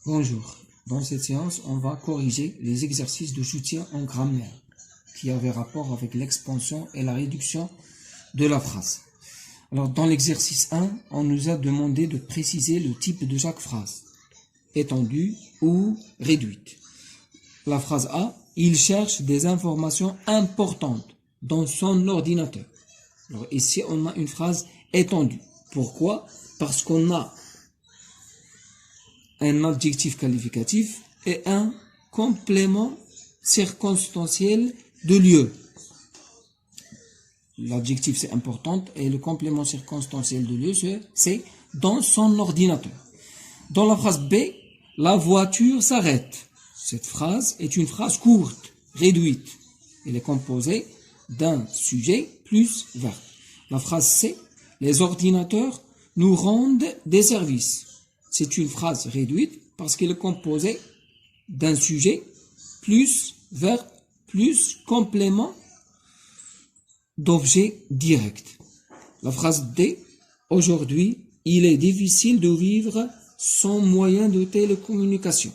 Bonjour. Dans cette séance, on va corriger les exercices de soutien en grammaire qui avaient rapport avec l'expansion et la réduction de la phrase. Alors, dans l'exercice 1, on nous a demandé de préciser le type de chaque phrase, étendue ou réduite. La phrase A, il cherche des informations importantes dans son ordinateur. Alors, ici, on a une phrase étendue. Pourquoi? Parce qu'on a un adjectif qualificatif et un complément circonstanciel de lieu. L'adjectif c'est important et le complément circonstanciel de lieu c'est dans son ordinateur. Dans la phrase B, la voiture s'arrête. Cette phrase est une phrase courte, réduite. Elle est composée d'un sujet plus verbe. La phrase C, les ordinateurs nous rendent des services. C'est une phrase réduite parce qu'elle est composée d'un sujet plus verbe plus complément d'objet direct. La phrase D, aujourd'hui, il est difficile de vivre sans moyen de télécommunication.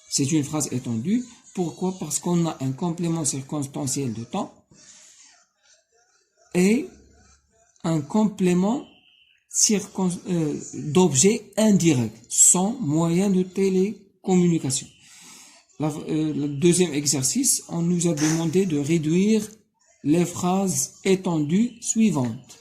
C'est une phrase étendue. Pourquoi? Parce qu'on a un complément circonstanciel de temps et un complément d'objet indirect, sans moyen de télécommunication. Le deuxième exercice, on nous a demandé de réduire les phrases étendues suivantes.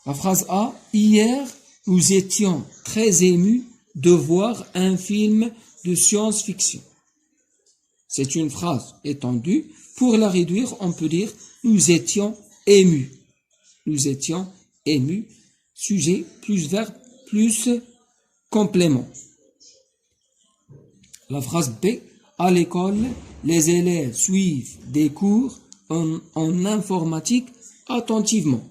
La phrase A, hier, nous étions très émus de voir un film de science-fiction. C'est une phrase étendue. Pour la réduire, on peut dire nous étions émus. Nous étions émus, sujet plus verbe plus complément. La phrase B, à l'école, les élèves suivent des cours en informatique attentivement.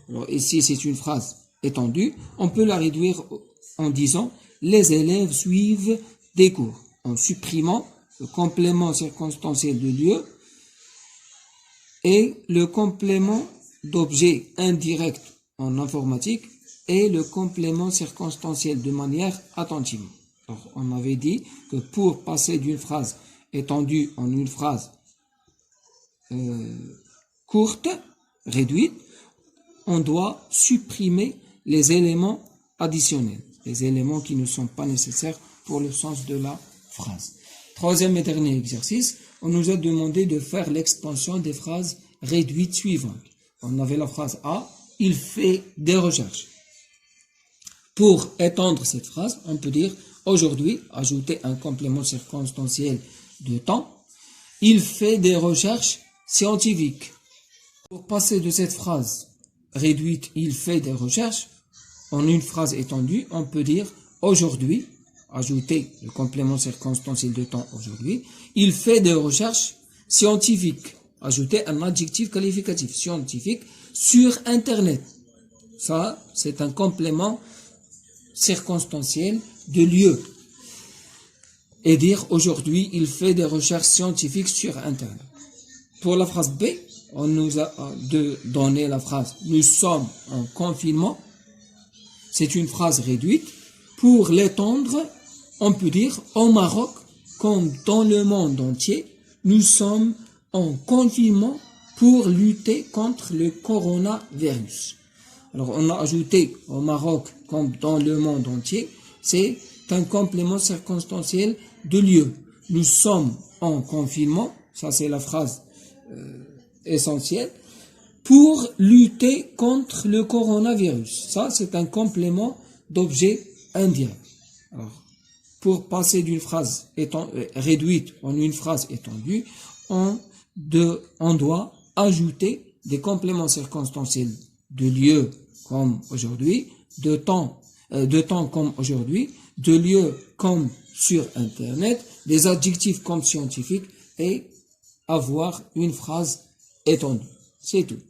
Alors ici, c'est une phrase étendue. On peut la réduire en disant les élèves suivent des cours, en supprimant le complément circonstanciel de lieu et le complément d'objet indirect en informatique et le complément circonstanciel de manière attentive. Alors, on avait dit que pour passer d'une phrase étendue en une phrase courte, réduite, on doit supprimer les éléments additionnels, les éléments qui ne sont pas nécessaires pour le sens de la phrase. Troisième et dernier exercice, on nous a demandé de faire l'expansion des phrases réduites suivantes. On avait la phrase A, il fait des recherches. Pour étendre cette phrase, on peut dire aujourd'hui, ajouter un complément circonstanciel de temps, il fait des recherches scientifiques. Pour passer de cette phrase réduite, il fait des recherches, en une phrase étendue, on peut dire aujourd'hui, ajouter le complément circonstanciel de temps aujourd'hui, il fait des recherches scientifiques. Ajouter un adjectif qualificatif scientifique sur Internet. Ça, c'est un complément circonstanciel de lieu. Et dire aujourd'hui, il fait des recherches scientifiques sur Internet. Pour la phrase B, on nous a donné la phrase nous sommes en confinement. C'est une phrase réduite. Pour l'étendre, on peut dire au Maroc, comme dans le monde entier, nous sommes en confinement pour lutter contre le coronavirus. Alors, on a ajouté au Maroc comme dans le monde entier, c'est un complément circonstanciel de lieu. Nous sommes en confinement, ça c'est la phrase essentielle, pour lutter contre le coronavirus. Ça c'est un complément d'objet indirect. Alors, pour passer d'une phrase réduite en une phrase étendue, on doit ajouter des compléments circonstanciels de lieu comme aujourd'hui, de temps comme aujourd'hui, de lieu comme sur Internet, des adjectifs comme scientifique et avoir une phrase étendue. C'est tout.